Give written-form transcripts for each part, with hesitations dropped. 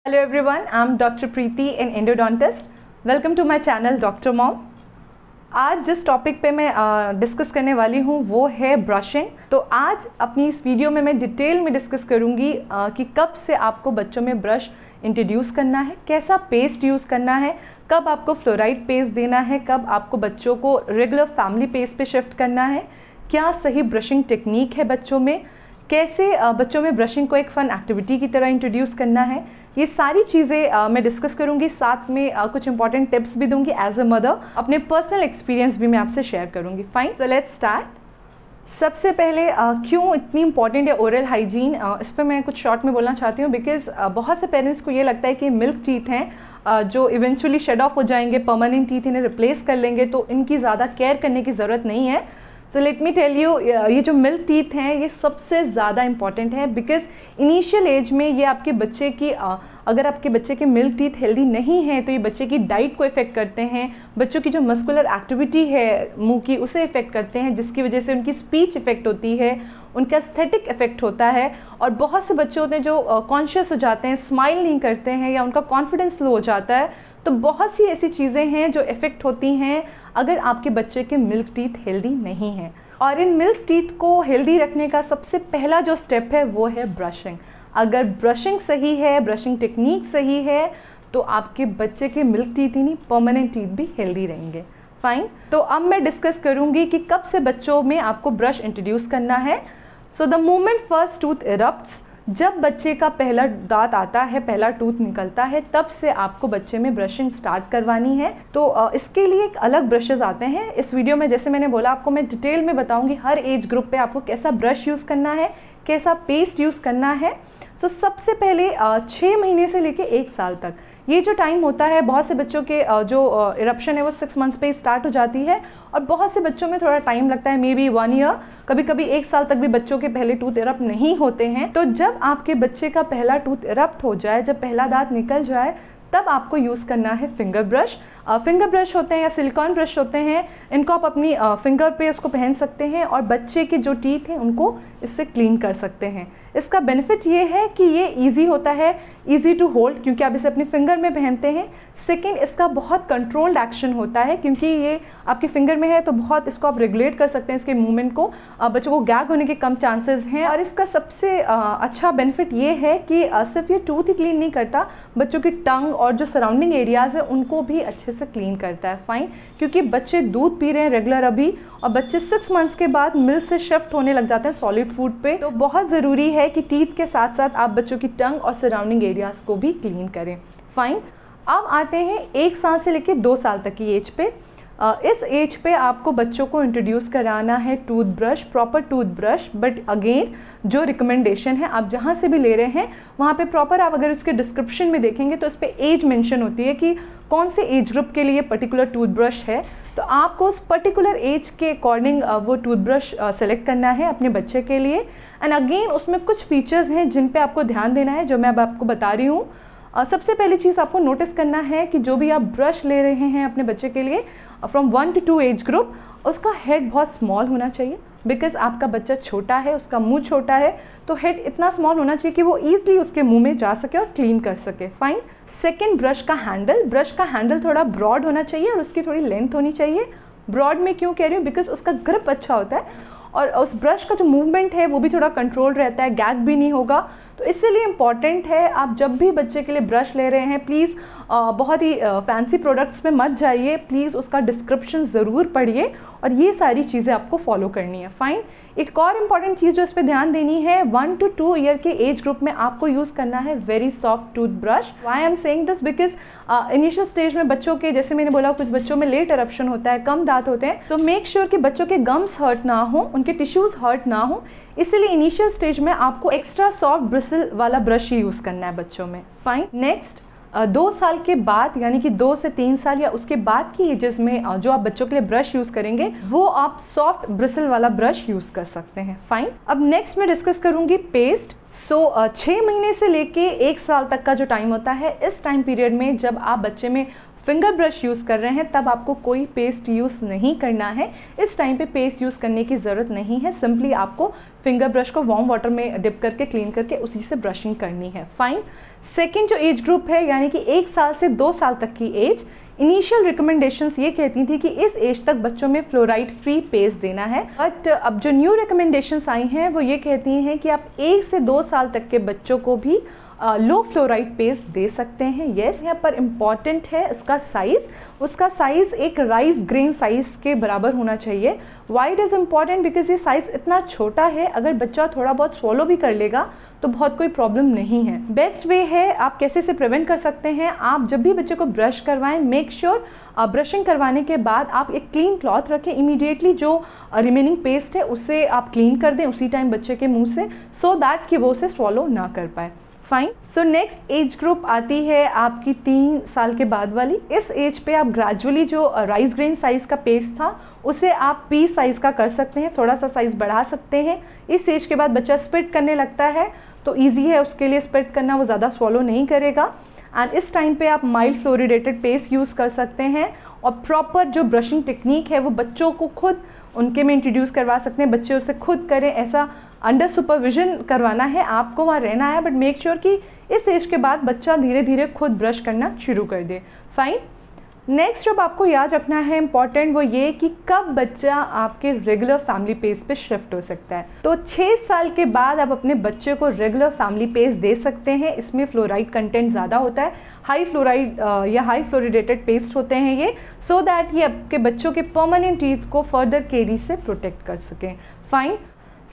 Hello everyone, I'm Dr. Preeti, an endodontist. Welcome to my channel Dr. Mom. आज जिस topic पे मैं discuss करने वाली हूँ वो है ब्रशिंग। तो आज अपनी इस वीडियो में मैं डिटेल में डिस्कस करूँगी कि कब से आपको बच्चों में ब्रश इंट्रोड्यूस करना है, कैसा पेस्ट यूज़ करना है, कब आपको फ्लोराइड पेस्ट देना है, कब आपको बच्चों को रेगुलर फैमिली पेस्ट पे शिफ्ट करना है, क्या सही ब्रशिंग टेक्निक है बच्चों में, कैसे बच्चों में ब्रशिंग को एक फ़न एक्टिविटी की तरह इंट्रोड्यूस करना है। ये सारी चीज़ें मैं डिस्कस करूँगी, साथ में कुछ इंपॉर्टेंट टिप्स भी दूंगी एज अ मदर। अपने पर्सनल एक्सपीरियंस भी मैं आपसे शेयर करूँगी। Fine, so let's start. सबसे पहले क्यों इतनी इंपॉर्टेंट है ओरल हाइजीन, इस पर मैं कुछ शॉर्ट में बोलना चाहती हूँ। बिकॉज बहुत से पेरेंट्स को ये लगता है कि मिल्क टीथ हैं जो इवेंचुअली शेड ऑफ हो जाएंगे, परमानेंट टीथ इन्हें रिप्लेस कर लेंगे, तो इनकी ज़्यादा केयर करने की ज़रूरत नहीं है। So let me tell you, ये जो मिल्क टीथ हैं ये सबसे ज़्यादा इंपॉर्टेंट है। बिकॉज इनिशियल एज में ये आपके बच्चे की अगर आपके बच्चे के मिल्क टीथ हेल्दी नहीं है तो ये बच्चे की डाइट को इफ़ेक्ट करते हैं, बच्चों की जो मस्कुलर एक्टिविटी है मुंह की उसे इफ़ेक्ट करते हैं, जिसकी वजह से उनकी स्पीच इफ़ेक्ट होती है, उनका एस्थेटिक इफेक्ट होता है। और बहुत से बच्चे होते हैं जो कॉन्शियस हो जाते हैं, स्माइल नहीं करते हैं, या उनका कॉन्फिडेंस लो हो जाता है। तो बहुत सी ऐसी चीज़ें हैं जो इफ़ेक्ट होती हैं अगर आपके बच्चे के मिल्क टीथ हेल्दी नहीं हैं। और इन मिल्क टीथ को हेल्दी रखने का सबसे पहला जो स्टेप है वो है ब्रशिंग। अगर ब्रशिंग सही है, ब्रशिंग टेक्निक सही है, तो आपके बच्चे के मिल्क टीथ ही नहीं, परमानेंट टीथ भी हेल्दी रहेंगे। फाइन, तो अब मैं डिस्कस करूंगी कि कब से बच्चों में आपको ब्रश इंट्रोड्यूस करना है। So the moment first tooth erupts, जब बच्चे का पहला दांत आता है, पहला टूथ निकलता है, तब से आपको बच्चे में ब्रशिंग स्टार्ट करवानी है। तो इसके लिए एक अलग ब्रशेस आते हैं। इस वीडियो में जैसे मैंने बोला आपको मैं डिटेल में बताऊंगी हर एज ग्रुप पे आपको कैसा ब्रश यूज़ करना है, कैसा पेस्ट यूज़ करना है। सो सबसे पहले 6 महीने से लेके 1 साल तक ये जो टाइम होता है, बहुत से बच्चों के जो इरप्शन है वो 6 मंथ्स पे स्टार्ट हो जाती है, और बहुत से बच्चों में थोड़ा टाइम लगता है, मे बी 1 ईयर, कभी कभी 1 साल तक भी बच्चों के पहले टूथ इरप्ट नहीं होते हैं। तो जब आपके बच्चे का पहला टूथ इरप्ट हो जाए, जब पहला दांत निकल जाए, तब आपको यूज़ करना है फिंगर ब्रश। फिंगर ब्रश होते हैं या सिलिकॉन ब्रश होते हैं, इनको आप अपनी फिंगर पे उसको पहन सकते हैं और बच्चे के जो टीथ हैं उनको इससे क्लीन कर सकते हैं। इसका बेनिफिट ये है कि ये इजी होता है, इजी टू होल्ड, क्योंकि आप इसे अपनी फिंगर में पहनते हैं। सेकंड, इसका बहुत कंट्रोल्ड एक्शन होता है, क्योंकि ये आपकी फिंगर में है तो बहुत इसको आप रेगुलेट कर सकते हैं, इसके मूवमेंट को। बच्चों को गैग होने के कम चांसेस हैं। और इसका सबसे अच्छा बेनिफिट ये है कि सिर्फ ये टूथ ही क्लीन नहीं करता, बच्चों की टंग और जो सराउंडिंग एरियाज़ है उनको भी अच्छे से क्लीन करता है। फाइन, क्योंकि बच्चे दूध पी रहे हैं रेगुलर अभी, और बच्चे 6 मंथ्स के बाद मिल्क से शिफ्ट होने लग जाते हैं सॉलिड फूड पे। तो बहुत ज़रूरी है कि टीथ के साथ साथ आप बच्चों की टंग और सराउंडिंग एरियाज़ को भी क्लीन करें। फाइन, अब आते हैं 1 साल से लेकर 2 साल तक की एज पे। इस एज पे आपको बच्चों को इंट्रोड्यूस कराना है toothbrush, proper toothbrush. But again जो रिकमेंडेशन है, आप जहाँ से भी ले रहे हैं वहाँ पे प्रॉपर, आप अगर उसके डिस्क्रिप्शन में देखेंगे तो उस पर एज मेंशन होती है कि कौन से एज ग्रुप के लिए पर्टिकुलर टूथब्रश है। तो आपको उस पर्टिकुलर एज के अकॉर्डिंग वो टूथब्रश सेलेक्ट करना है अपने बच्चे के लिए। एंड अगेन उसमें कुछ फीचर्स हैं जिन पे आपको ध्यान देना है, जो मैं अब आपको बता रही हूँ। सबसे पहली चीज़ आपको नोटिस करना है कि जो भी आप ब्रश ले रहे हैं अपने बच्चे के लिए फ्रॉम 1 to 2 एज ग्रुप, उसका हेड बहुत स्मॉल होना चाहिए। बिकॉज आपका बच्चा छोटा है, उसका मुंह छोटा है, तो हेड इतना स्मॉल होना चाहिए कि वो ईजिली उसके मुंह में जा सके और क्लीन कर सके। फाइन, सेकेंड, ब्रश का हैंडल थोड़ा ब्रॉड होना चाहिए और उसकी थोड़ी लेंथ होनी चाहिए। ब्रॉड में क्यों कह रही हूँ, बिकॉज उसका ग्रिप अच्छा होता है और उस ब्रश का जो मूवमेंट है वो भी थोड़ा कंट्रोल रहता है, गैग भी नहीं होगा। तो इसलिए इम्पॉर्टेंट है, आप जब भी बच्चे के लिए ब्रश ले रहे हैं प्लीज़ बहुत ही फैंसी प्रोडक्ट्स में मत जाइए, प्लीज़ उसका डिस्क्रिप्शन ज़रूर पढ़िए और ये सारी चीज़ें आपको फॉलो करनी है। फाइन, एक और इम्पॉर्टेंट चीज़ जो इस पर ध्यान देनी है, 1 to 2 ईयर के एज ग्रुप में आपको यूज़ करना है very soft toothbrush. Why I am saying this, because initial stage में बच्चों के, जैसे मैंने बोला, कुछ बच्चों में लेट इरप्शन होता है, कम दांत होते हैं, तो मेक श्योर कि बच्चों के गम्स हर्ट ना हो, उनके टिश्यूज़ हर्ट ना हो। इसीलिए इनिशियल स्टेज में आपको एक्स्ट्रा सॉफ्ट ब्रिसल वाला ब्रश ही यूज़ करना है बच्चों में। फाइन, नेक्स्ट, 2 साल के बाद, यानी कि 2 से 3 साल या उसके बाद की एजेस में जो आप बच्चों के लिए ब्रश यूज़ करेंगे वो आप सॉफ्ट ब्रिसल वाला ब्रश यूज़ कर सकते हैं। फाइन, अब नेक्स्ट मैं डिस्कस करूंगी पेस्ट। 6 महीने से लेके 1 साल तक का जो टाइम होता है, इस टाइम पीरियड में जब आप बच्चे में फिंगर ब्रश यूज़ कर रहे हैं तब आपको कोई पेस्ट यूज़ नहीं करना है। इस टाइम पे पेस्ट यूज़ करने की ज़रूरत नहीं है, सिंपली आपको फिंगर ब्रश को वार्म वाटर में डिप करके क्लीन करके उसी से ब्रशिंग करनी है। फाइन। सेकेंड जो एज ग्रुप है यानी कि 1 साल से 2 साल तक की एज, इनिशियल रिकमेंडेशंस ये कहती थी कि इस एज तक बच्चों में फ्लोराइड फ्री पेस्ट देना है, बट अब जो न्यू रिकमेंडेशंस आई हैं वो ये कहती हैं कि आप 1 से 2 साल तक के बच्चों को भी लो फ्लोराइड पेस्ट दे सकते हैं। येस, यहाँ पर इम्पॉर्टेंट है उसका साइज़ एक राइस ग्रेन साइज़ के बराबर होना चाहिए। Why it is important? Because ये साइज़ इतना छोटा है, अगर बच्चा थोड़ा बहुत स्वॉलो भी कर लेगा तो बहुत कोई प्रॉब्लम नहीं है। बेस्ट वे है आप कैसे से प्रिवेंट कर सकते हैं, आप जब भी बच्चे को ब्रश करवाएं, मेक श्योर ब्रशिंग करवाने के बाद आप एक क्लीन क्लॉथ रखें, इमीडिएटली जो रिमेनिंग पेस्ट है उसे आप क्लीन कर दें उसी टाइम बच्चे के मुंह से, सो दैट कि वो उसे स्वॉलो ना कर पाए। Fine. So next age group आती है आपकी 3 साल के बाद वाली। इस एज पे आप ग्रेजुअली जो राइस ग्रेन साइज़ का पेस्ट था उसे आप पी साइज़ का कर सकते हैं, थोड़ा सा साइज़ बढ़ा सकते हैं। इस एज के बाद बच्चा स्पिट करने लगता है तो ईजी है उसके लिए स्पिट करना, वो ज़्यादा स्वॉलो नहीं करेगा। एंड इस टाइम पे आप माइल्ड फ्लोरिडेटेड पेस्ट यूज़ कर सकते हैं और प्रॉपर जो ब्रशिंग टेक्निक है वो बच्चों को खुद उनके में इंट्रोड्यूस करवा सकते हैं, बच्चे उसे खुद करें, ऐसा अंडर सुपरविजन करवाना है, आपको वहाँ रहना है, बट मेक श्योर कि इस एज के बाद बच्चा धीरे धीरे खुद ब्रश करना शुरू कर दे। फाइन। नेक्स्ट जब आपको याद रखना है इम्पॉर्टेंट वो ये कि कब बच्चा आपके रेगुलर फैमिली पेज पे शिफ्ट हो सकता है। तो 6 साल के बाद आप अपने बच्चे को रेगुलर फैमिली पेज दे सकते हैं। इसमें फ्लोराइड कंटेंट ज़्यादा होता है, हाई फ्लोराइड या हाई फ्लोरिडेटेड पेस्ट होते हैं ये, सो दैट ये आपके बच्चों के परमानेंट टीथ को फर्दर केरी से प्रोटेक्ट कर सकें। फाइन।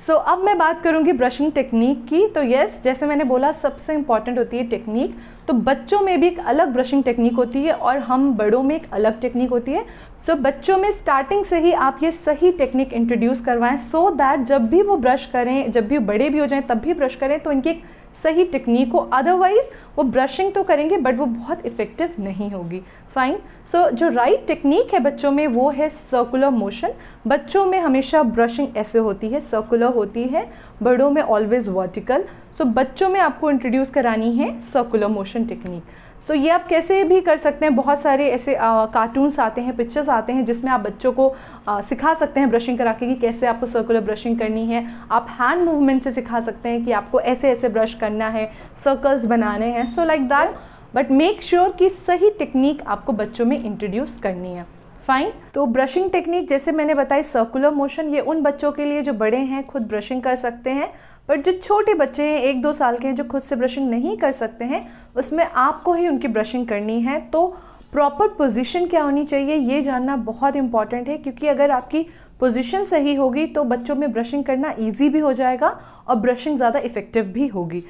सो अब मैं बात करूंगी ब्रशिंग टेक्निक की। तो यस, जैसे मैंने बोला सबसे इंपॉर्टेंट होती है टेक्निक। तो बच्चों में भी एक अलग ब्रशिंग टेक्निक होती है और हम बड़ों में एक अलग टेक्निक होती है। सो बच्चों में स्टार्टिंग से ही आप ये सही टेक्निक इंट्रोड्यूस करवाएं, सो दैट जब भी वो ब्रश करें, जब भी बड़े भी हो जाएं तब भी ब्रश करें तो इनकी एक सही टेक्निक हो, अदरवाइज वो ब्रशिंग तो करेंगे बट वो बहुत इफेक्टिव नहीं होगी। फाइन। सो जो राइट टेक्निक है बच्चों में वो है सर्कुलर मोशन। बच्चों में हमेशा ब्रशिंग ऐसे होती है, सर्कुलर होती है, बड़ों में ऑलवेज वर्टिकल। सो बच्चों में आपको इंट्रोड्यूस करानी है सर्कुलर मोशन टेक्निक। सो ये आप कैसे भी कर सकते हैं, बहुत सारे ऐसे कार्टून्स आते हैं, पिक्चर्स आते हैं जिसमें आप बच्चों को सिखा सकते हैं ब्रशिंग करा के कि कैसे आपको सर्कुलर ब्रशिंग करनी है। आप हैंड मूवमेंट से सिखा सकते हैं कि आपको ऐसे ऐसे ब्रश करना है, सर्कल्स बनाने हैं, so like that, but make sure कि सही टेक्निक आपको बच्चों में इंट्रोड्यूस करनी है। फाइन। तो ब्रशिंग टेक्निक जैसे मैंने बताई सर्कुलर मोशन, ये उन बच्चों के लिए जो बड़े हैं खुद ब्रशिंग कर सकते हैं, बट जो छोटे बच्चे हैं 1-2 साल के हैं जो खुद से ब्रशिंग नहीं कर सकते हैं उसमें आपको ही उनकी ब्रशिंग करनी है। तो प्रॉपर पोजीशन क्या होनी चाहिए ये जानना बहुत इंपॉर्टेंट है, क्योंकि अगर आपकी पोजीशन सही होगी तो बच्चों में ब्रशिंग करना ईजी भी हो जाएगा और ब्रशिंग ज़्यादा इफेक्टिव भी होगी।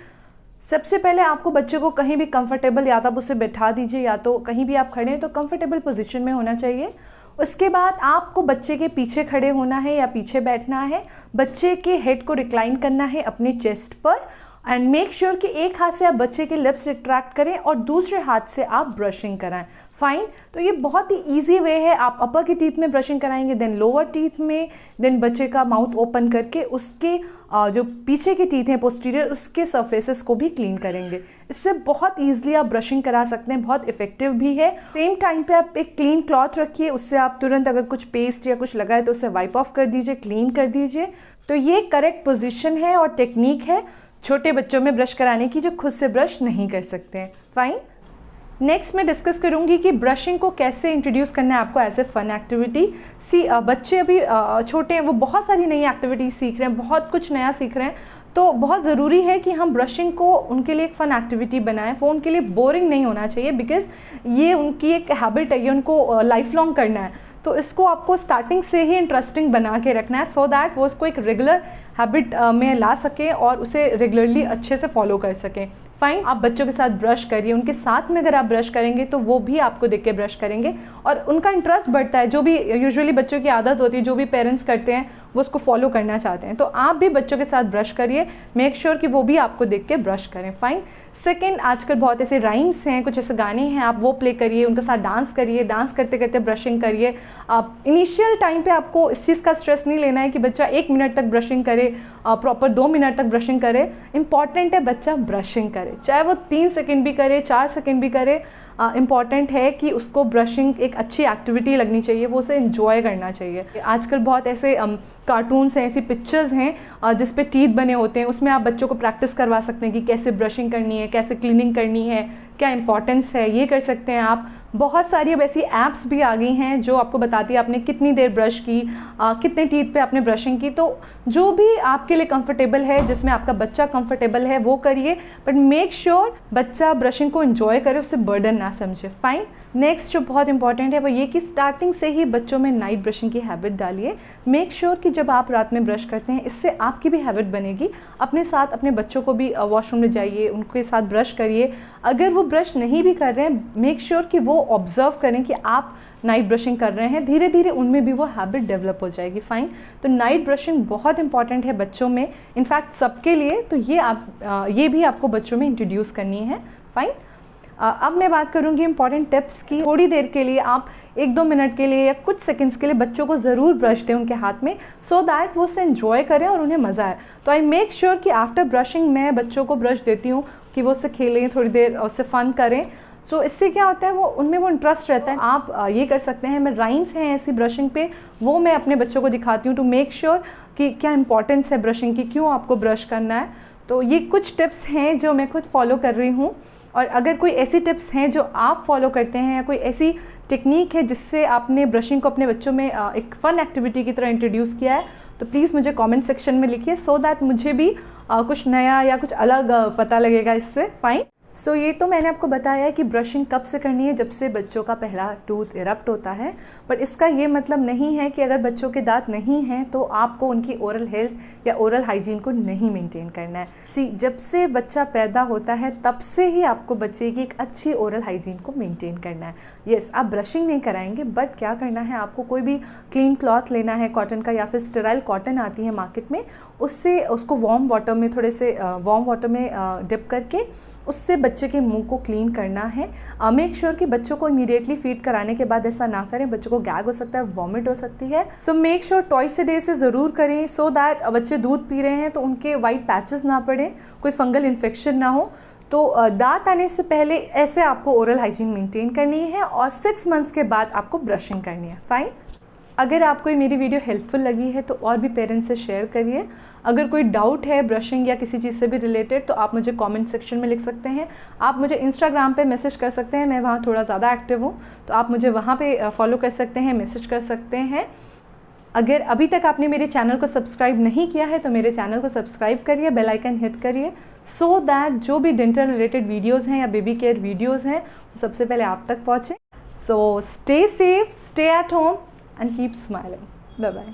सबसे पहले आपको बच्चे को कहीं भी कंफर्टेबल, या तो आप उसे बैठा दीजिए या तो कहीं भी आप खड़े हैं तो कंफर्टेबल पोजीशन में होना चाहिए। उसके बाद आपको बच्चे के पीछे खड़े होना है या पीछे बैठना है, बच्चे के हेड को रिक्लाइन करना है अपने चेस्ट पर, एंड मेक श्योर कि एक हाथ से आप बच्चे के लिप्स रिट्रैक्ट करें और दूसरे हाथ से आप ब्रशिंग कराएं। फाइन। तो ये बहुत ही इजी वे है, आप अपर के टीथ में ब्रशिंग कराएंगे, देन लोअर टीथ में, देन बच्चे का माउथ ओपन करके उसके जो पीछे के टीथ हैं पोस्टीरियर उसके सरफेसेस को भी क्लीन करेंगे। इससे बहुत ईजिली आप ब्रशिंग करा सकते हैं, बहुत इफेक्टिव भी है। सेम टाइम पे आप एक क्लीन क्लॉथ रखिए, उससे आप तुरंत अगर कुछ पेस्ट या कुछ लगा है तो उसे वाइप ऑफ कर दीजिए, क्लीन कर दीजिए। तो ये करेक्ट पोजिशन है और टेक्निक है छोटे बच्चों में ब्रश कराने की जो खुद से ब्रश नहीं कर सकते हैं। फाइन। नेक्स्ट मैं डिस्कस करूंगी कि ब्रशिंग को कैसे इंट्रोड्यूस करना है आपको एज ए फन एक्टिविटी। बच्चे अभी छोटे हैं, वो बहुत सारी नई एक्टिविटीज सीख रहे हैं, बहुत कुछ नया सीख रहे हैं, तो बहुत ज़रूरी है कि हम ब्रशिंग को उनके लिए एक फ़न एक्टिविटी बनाएं। वो उनके लिए बोरिंग नहीं होना चाहिए, बिकॉज ये उनकी एक हैबिट है, ये उनको लाइफ लॉन्ग करना है। तो इसको आपको स्टार्टिंग से ही इंटरेस्टिंग बना के रखना है, सो दैट वो उसको एक रेगुलर हैबिट में ला सके और उसे रेगुलरली अच्छे से फॉलो कर सकें। फाइन। आप बच्चों के साथ ब्रश करिए, उनके साथ में अगर आप ब्रश करेंगे तो वो भी आपको देख के ब्रश करेंगे और उनका इंटरेस्ट बढ़ता है। जो भी यूजुअली बच्चों की आदत होती है, जो भी पेरेंट्स करते हैं वो उसको फॉलो करना चाहते हैं, तो आप भी बच्चों के साथ ब्रश करिए, मेक श्योर कि वो भी आपको देख के ब्रश करें। फाइन। सेकंड, आजकल बहुत ऐसे राइम्स हैं, कुछ ऐसे गाने हैं, आप वो प्ले करिए, उनके साथ डांस करिए, डांस करते करते ब्रशिंग करिए। आप इनिशियल टाइम पे आपको इस चीज़ का स्ट्रेस नहीं लेना है कि बच्चा 1 मिनट तक ब्रशिंग करे, प्रॉपर 2 मिनट तक ब्रशिंग करे। इंपॉर्टेंट है बच्चा ब्रशिंग करे, चाहे वो 3 सेकेंड भी करे, 4 सेकेंड भी करे। इम्पॉर्टेंट है कि उसको ब्रशिंग एक अच्छी एक्टिविटी लगनी चाहिए, वो उसे इन्जॉय करना चाहिए। आजकल बहुत ऐसे कार्टून्स हैं, ऐसी पिक्चर्स हैं जिस पे टीथ बने होते हैं, उसमें आप बच्चों को प्रैक्टिस करवा सकते हैं कि कैसे ब्रशिंग करनी है, कैसे क्लीनिंग करनी है, क्या इंपॉर्टेंस है, ये कर सकते हैं आप। बहुत सारी अब ऐसी ऐप्स भी आ गई हैं जो आपको बताती है आपने कितनी देर ब्रश की, कितने टीथ पे आपने ब्रशिंग की। तो जो भी आपके लिए कंफर्टेबल है, जिसमें आपका बच्चा कंफर्टेबल है, वो करिए, बट मेक श्योर बच्चा ब्रशिंग को एंजॉय करे, उससे बर्डन ना समझे। फाइन। नेक्स्ट जो बहुत इंपॉर्टेंट है वो ये कि स्टार्टिंग से ही बच्चों में नाइट ब्रशिंग की हैबिट डालिए। मेक श्योर कि जब आप रात में ब्रश करते हैं, इससे आपकी भी हैबिट बनेगी। अपने साथ अपने बच्चों को भी वॉशरूम में जाइए, उनके साथ ब्रश करिए। अगर वो ब्रश नहीं भी कर रहे हैं, मेक श्योर कि वो ऑब्जर्व करें कि आप नाइट ब्रशिंग कर रहे हैं, धीरे धीरे उनमें भी वो हैबिट डेवलप हो जाएगी। फाइन। तो नाइट ब्रशिंग बहुत इंपॉर्टेंट है बच्चों में, इनफैक्ट सबके लिए। तो ये भी आपको बच्चों में इंट्रोड्यूस करनी है। फाइन। अब मैं बात करूंगी इंपॉर्टेंट टिप्स की। थोड़ी देर के लिए आप 1-2 मिनट के लिए या कुछ सेकंड्स के लिए बच्चों को ज़रूर ब्रश दें उनके हाथ में, सो दैट वो उसे एंजॉय करें और उन्हें मज़ा आए। तो आई मेक श्योर कि आफ्टर ब्रशिंग मैं बच्चों को ब्रश देती हूँ कि वो उससे खेलें, थोड़ी देर उससे फ़न करें। सो इससे क्या होता है, वो उनमें वो इंटरेस्ट रहता है। आप ये कर सकते हैं। मैं राइम्स हैं ऐसी ब्रशिंग पे, वो मैं अपने बच्चों को दिखाती हूँ टू मेक श्योर कि क्या इंपॉर्टेंस है ब्रशिंग की, क्यों आपको ब्रश करना है। तो ये कुछ टिप्स हैं जो मैं खुद फॉलो कर रही हूँ। और अगर कोई ऐसी टिप्स हैं जो आप फॉलो करते हैं, या कोई ऐसी टेक्निक है जिससे आपने ब्रशिंग को अपने बच्चों में एक फ़न एक्टिविटी की तरह इंट्रोड्यूस किया है, तो प्लीज़ मुझे कमेंट सेक्शन में लिखिए, सो दैट मुझे भी कुछ नया या कुछ अलग पता लगेगा इससे। फाइन। सो ये तो मैंने आपको बताया कि ब्रशिंग कब से करनी है, जब से बच्चों का पहला टूथ इरप्ट होता है। बट इसका ये मतलब नहीं है कि अगर बच्चों के दांत नहीं हैं तो आपको उनकी ओरल हेल्थ या ओरल हाइजीन को नहीं मेंटेन करना है। जब से बच्चा पैदा होता है तब से ही आपको बच्चे की एक अच्छी ओरल हाइजीन को मेंटेन करना है। यस, आप ब्रशिंग नहीं कराएंगे, बट क्या करना है, आपको कोई भी क्लीन क्लॉथ लेना है कॉटन का, या फिर स्टेराइल कॉटन आती है मार्केट में, उससे उसको वार्म वाटर में थोड़े से वार्म वाटर में डिप करके उससे बच्चे के मुंह को क्लीन करना है। मेक श्योर कि बच्चों को इमीडिएटली फीड कराने के बाद ऐसा ना करें, बच्चों को गैग हो सकता है, वॉमिट हो सकती है। So make sure twice a day से ज़रूर करें, सो दैट बच्चे दूध पी रहे हैं तो उनके वाइट पैचेस ना पड़े, कोई फंगल इन्फेक्शन ना हो। तो दांत आने से पहले ऐसे आपको ओरल हाइजीन मेंटेन करनी है, और 6 मंथ्स के बाद आपको ब्रशिंग करनी है। फाइन। अगर आपको मेरी वीडियो हेल्पफुल लगी है तो और भी पेरेंट्स से शेयर करिए। अगर कोई डाउट है ब्रशिंग या किसी चीज़ से भी रिलेटेड, तो आप मुझे कमेंट सेक्शन में लिख सकते हैं। आप मुझे इंस्टाग्राम पे मैसेज कर सकते हैं, मैं वहाँ थोड़ा ज़्यादा एक्टिव हूँ, तो आप मुझे वहाँ पे फॉलो कर सकते हैं, मैसेज कर सकते हैं। अगर अभी तक आपने मेरे चैनल को सब्सक्राइब नहीं किया है तो मेरे चैनल को सब्सक्राइब करिए, बेल आइकन हिट करिए, सो दैट जो भी डेंटल रिलेटेड वीडियोज़ हैं या बेबी केयर वीडियोज़ हैं सबसे पहले आप तक पहुँचें। So stay safe, stay at home and keep smiling. Bye bye.